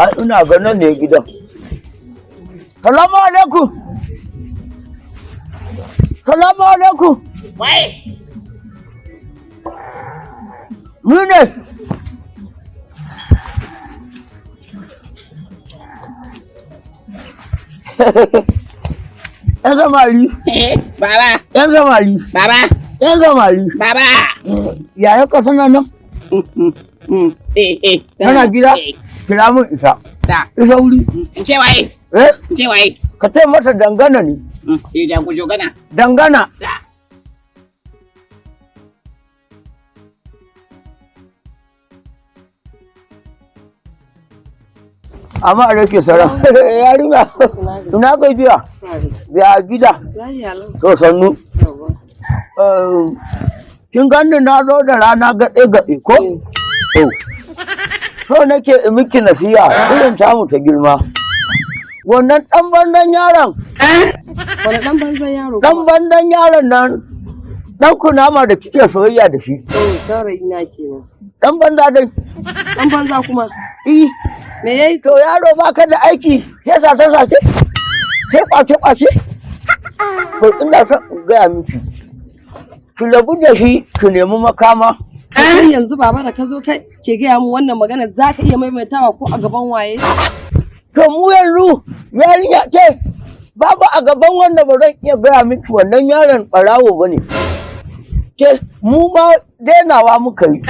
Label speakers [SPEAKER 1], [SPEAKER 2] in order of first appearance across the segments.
[SPEAKER 1] Ai ina ganin ne gidan. Salamu alaikum. Salamu alaikum.
[SPEAKER 2] Wai,
[SPEAKER 1] Ni ne. Yan samari.
[SPEAKER 2] baba,
[SPEAKER 1] Yan samari.
[SPEAKER 2] baba,
[SPEAKER 1] Yan samari.
[SPEAKER 2] baba.
[SPEAKER 1] Yaya ka sana nan? Tana gida? Kira mun isa.
[SPEAKER 2] Da,
[SPEAKER 1] Isa wuri.
[SPEAKER 2] in ce waye,
[SPEAKER 1] Eh?
[SPEAKER 2] in ce waye.
[SPEAKER 1] Ka ce masa dangana ne.
[SPEAKER 2] Jago jogana.
[SPEAKER 1] Dangana.
[SPEAKER 2] Da.
[SPEAKER 1] Amma a rake sara. Yarinya. Ina kai biya. Ya gida. To sannu. Kin gani na zo da rana gaɗe-gaɗe ko? To. So nake miki nasiha irin tamu ta girma. Wannan ɗan banzan yaron.
[SPEAKER 3] Wani ɗan banzan yaro?
[SPEAKER 1] Ɗan banzan yaron nan. Ɗan kunama da kike soyayya da shi.
[SPEAKER 3] Saurayi na kenan.
[SPEAKER 1] Ɗan banza dai.
[SPEAKER 3] Ɗan banza kuma?
[SPEAKER 1] I.
[SPEAKER 3] Me yayi?
[SPEAKER 1] To yaro baka da aiki. Sai sace-sace. Sai kwace-kwace. To ina son in gaya miki. Ki rabu da shi ki nemi makama.
[SPEAKER 3] Kai yanzu baba da ka zo kai ke gaya min wannan magana za ka iya maimaitawa ko a gaban waye?
[SPEAKER 1] To mu yanzu yarinya ce babu a gaban wanda ba zan iya gaya miki wannan yaron ɓarawo ba ne. Ke mu ma denawa muka yi.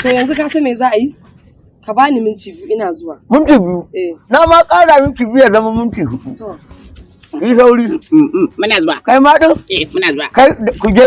[SPEAKER 3] To yanzu ka san me za a yi? Ka bani minti biyu ina zuwa.
[SPEAKER 1] Minti biyu.
[SPEAKER 3] Eh.
[SPEAKER 1] Na ma ƙara miki biyu ya zama minti hudu.
[SPEAKER 3] To.
[SPEAKER 1] Yi sauri.
[SPEAKER 2] Muna zuwa.
[SPEAKER 1] Kai ma ɗin?
[SPEAKER 2] Muna zuwa.
[SPEAKER 1] Kai ku je.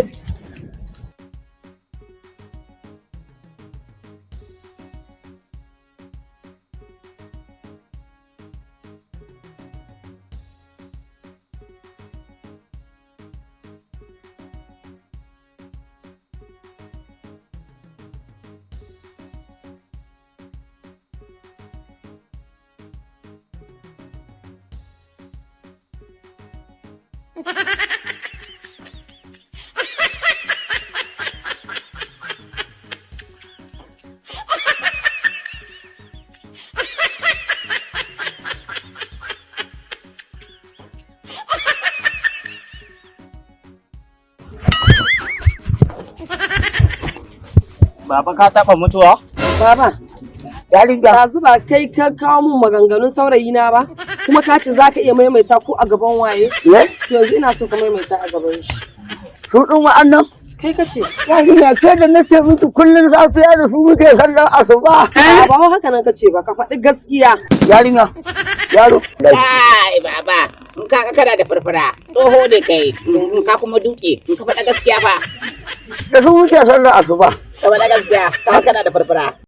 [SPEAKER 4] Baba ka taɓa mutuwa?
[SPEAKER 3] Baba,
[SPEAKER 1] Yarinya.
[SPEAKER 3] ɗazu ba kai ka kawo min maganganun saurayi na ba? Kuma ka ce za ka iya maimaita ko a gaban waye?
[SPEAKER 1] Ye?
[SPEAKER 3] To yanzu ina so ka maimaita a gaban shi.
[SPEAKER 1] Su ɗin wa'annan?
[SPEAKER 3] Kai ka ce.
[SPEAKER 1] Yarinya ke da nace miki kullum safiya da su muke sallar asuba.
[SPEAKER 3] Ba ma haka nan ka ce ba, ka faɗi gaskiya.
[SPEAKER 1] Yarinya. Yaro.
[SPEAKER 2] Ai, baba, in ka kana da farfara, tsoho ne kai, in ka kuma duke, in ka faɗa gaskiya fa.
[SPEAKER 1] Da su muke sallar asuba.
[SPEAKER 2] Ka faɗa gaskiya, ka kana da farfara.